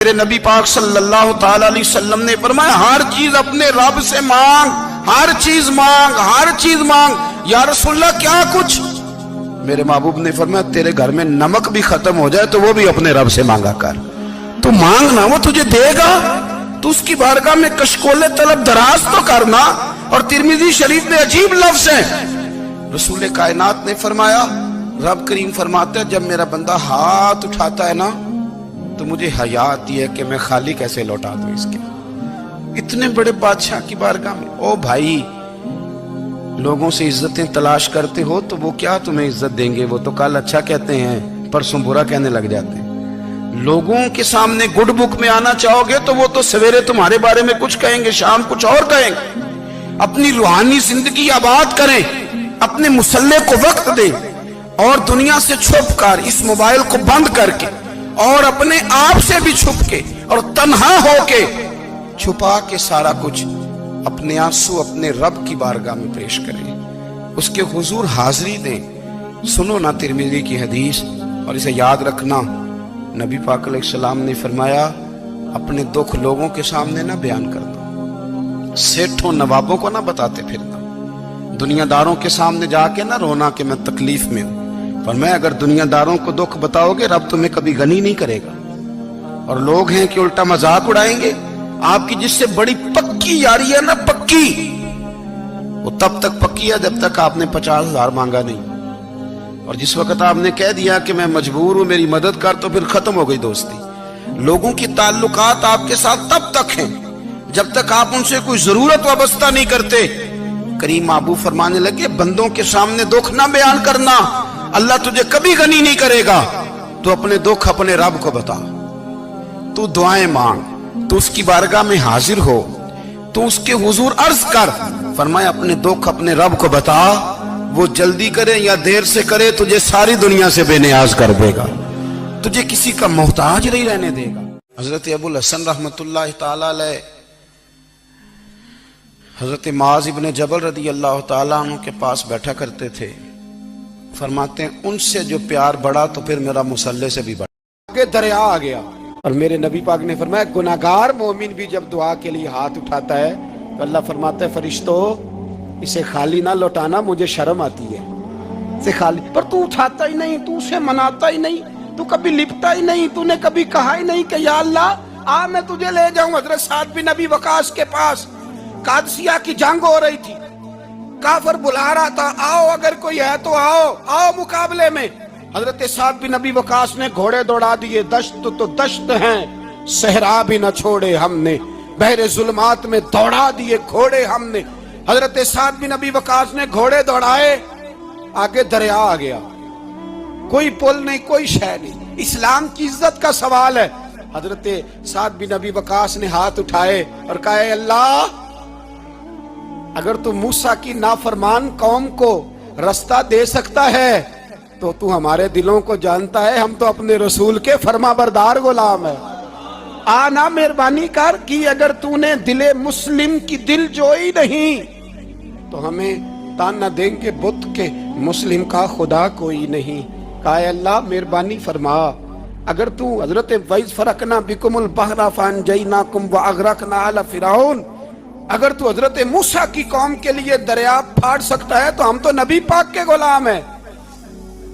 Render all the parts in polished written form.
میرے نبی پاک صلی اللہ تعالی علیہ وسلم نے فرمایا ہر چیز اپنے رب سے مانگ، ہر چیز مانگ، ہر چیز مانگ۔ یا رسول اللہ کیا کچھ؟ میرے محبوب نے فرمایا تیرے گھر میں نمک بھی ختم ہو جائے تو وہ بھی اپنے رب سے مانگا کر، تو مانگنا وہ تجھے دے گا، تو اس کی بارگاہ میں کشکول طلب دراز تو کرنا۔ اور ترمذی شریف میں عجیب لفظ ہے، رسول کائنات نے فرمایا، رب کریم فرماتا ہے جب میرا بندہ ہاتھ اٹھاتا ہے نا تو مجھے حیا آتی ہے کہ میں خالی کیسے لوٹا دوں اس کے۔ اتنے بڑے بادشاہ کی بارگاہ میں، او بھائی لوگوں سے عزتیں تلاش کرتے ہو تو وہ کیا تمہیں عزت دیں گے؟ وہ تو کل اچھا کہتے ہیں پرسوں برا کہنے لگ جاتے ہیں۔ لوگوں کے سامنے گڈ بک میں آنا چاہو گے تو وہ تو سویرے تمہارے بارے میں کچھ کہیں گے، شام کچھ اور کہیں گے۔ اپنی روحانی زندگی آباد کریں، اپنے مسلح کو وقت دیں، اور دنیا سے چھپ کر اس موبائل کو بند کر کے اور اپنے آپ سے بھی چھپ کے اور تنہا ہو کے چھپا کے سارا کچھ اپنے آنسو اپنے رب کی بارگاہ میں پیش کریں، اس کے حضور حاضری دیں۔ سنو نا ترمذی کی حدیث، اور اسے یاد رکھنا، نبی پاک علیہ السلام نے فرمایا اپنے دکھ لوگوں کے سامنے نہ بیان کرنا، سیٹھوں نوابوں کو نہ بتاتے پھرنا، دنیا داروں کے سامنے جا کے نہ رونا کہ میں تکلیف میں ہوں۔ فرمایا اگر دنیا داروں کو دکھ بتاؤ گے رب تمہیں کبھی غنی نہیں کرے گا، اور لوگ ہیں کہ الٹا مذاق اڑائیں گے۔ آپ کی جس سے بڑی پکی یاری ہے نا، پکی، وہ تب تک پکی ہے جب تک آپ نے 50,000 مانگا نہیں، اور جس وقت آپ نے کہہ دیا کہ میں مجبور ہوں میری مدد کر تو پھر ختم ہو گئی دوستی۔ لوگوں کی تعلقات آپ کے ساتھ تب تک ہیں جب تک آپ ان سے کوئی ضرورت وابستہ نہیں کرتے۔ کریم محبوب فرمانے لگے بندوں کے سامنے دکھ نہ بیان کرنا، اللہ تجھے کبھی غنی نہیں کرے گا۔ تو اپنے دکھ اپنے رب کو بتا، تو دعائیں مانگ، تو اس کی بارگاہ میں حاضر ہو، تو اس کے حضور عرض کر۔ فرمایا اپنے دکھ اپنے رب کو بتا، وہ جلدی کرے یا دیر سے کرے تجھے ساری دنیا سے بے نیاز کر دے گا، تجھے کسی کا محتاج نہیں رہنے دے گا۔ حضرت ابو الحسن رحمت اللہ تعالی علیہ حضرت معاذ ابن جبل رضی اللہ تعالیٰ عنہ کے پاس بیٹھا کرتے تھے۔ فرماتے ہیں ان سے جو پیار بڑھا تو پھر میرا مسلح سے بھی بڑھا۔ آگے دریا آ گیا، اور میرے نبی پاک نے فرمایا گناہگار مومن بھی جب دعا کے لیے ہاتھ اٹھاتا ہے تو اللہ فرماتا ہے فرشتو اسے خالی نہ لوٹانا، مجھے شرم آتی ہے اسے خالی۔ پر تو اٹھاتا ہی نہیں، تو اسے مناتا ہی نہیں، تو کبھی لپٹا ہی نہیں، تو نے کبھی کہا ہی نہیں کہ یا اللہ آ میں تجھے لے جاؤں۔ حضرت سعد بن ابی وقاص کے پاس قادسیہ کی جنگ ہو رہی تھی، کافر بلا رہا تھا آؤ اگر کوئی ہے تو آؤ، آؤ مقابلے میں۔ حضرت سعد بن ابی وقاص نے گھوڑے دوڑا دیے، دشت تو دشت ہیں صحرا بھی نہ چھوڑے ہم نے، بحر ظلمات میں دوڑا دیے گھوڑے ہم نے۔ حضرت سعد بن ابی وقاص نے گھوڑے دوڑائے، آگے دریا آ گیا، کوئی پل نہیں، کوئی شے نہیں، اسلام کی عزت کا سوال ہے۔ حضرت سعد بن ابی وقاص نے ہاتھ اٹھائے اور کہا اے اللہ اگر تو موسیٰ کی نافرمان قوم کو رستہ دے سکتا ہے تو تو ہمارے دلوں کو جانتا ہے، ہم تو اپنے رسول کے فرما بردار غلام ہیں، آنا مہربانی کر کی اگر تو نے دل مسلم کی دل جوئی نہیں تو ہمیں تانا دیں گے بت کے مسلم کا خدا کوئی نہیں۔ کہا اے اللہ مہربانی فرما، اگر تو حضرت وَإِذْ فَرَقْنَا بِكُمُ الْبَحْرَ فَأَنْجَيْنَاكُمْ وَأَغْرَقْنَا آلَ فِرْعَوْنَ، اگر تو حضرت موسیٰ کی قوم کے لیے دریا پھاڑ سکتا ہے تو ہم تو نبی پاک کے غلام ہیں۔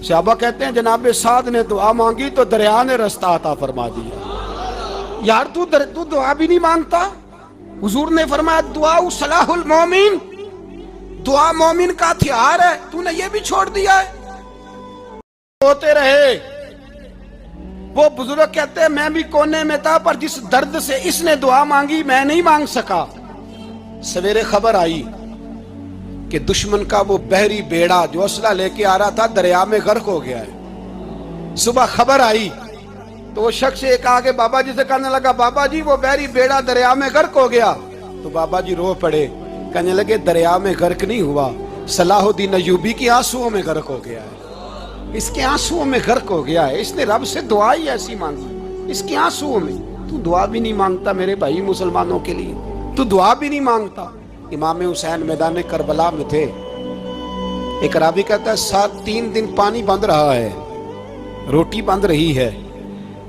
صحابہ کہتے ہیں جناب سعد نے دعا مانگی تو دریا نے رستہ عطا فرما دیا۔ یار تو دعا بھی نہیں مانگتا؟ حضور نے فرمایا دعا صلاح المومن، دعا مومن کا ہتھیار ہے، تو نے یہ بھی چھوڑ دیا ہے۔ ہوتے رہے، وہ بزرگ کہتے ہیں میں بھی کونے میں تھا پر جس درد سے اس نے دعا مانگی میں نہیں مانگ سکا۔ سویرے خبر آئی کہ دشمن کا وہ بحری بیڑا جو اسلحہ لے کے آ رہا تھا دریا میں غرق ہو گیا ہے۔ صبح خبر آئی تو وہ شخص ایک آگے بابا جی سے کہنے لگا بابا جی وہ بحری بیڑا دریا میں غرق ہو گیا، تو بابا جی رو پڑے، کہنے لگے دریا میں غرق نہیں ہوا، صلاح الدین ایوبی کی آنسوؤں میں غرق ہو گیا ہے، اس کے آنسوؤں میں غرق ہو گیا ہے، اس نے رب سے دعا ہی ایسی مانگی اس کے آنسوؤں میں۔ تو دعا بھی نہیں مانگتا میرے بھائی مسلمانوں کے لیے، تو دعا بھی نہیں مانگتا۔ امام حسین میدان کربلا میں تھے، ایک راوی کہتا ہے 3 دن پانی بند رہا ہے، روٹی بند رہی ہے،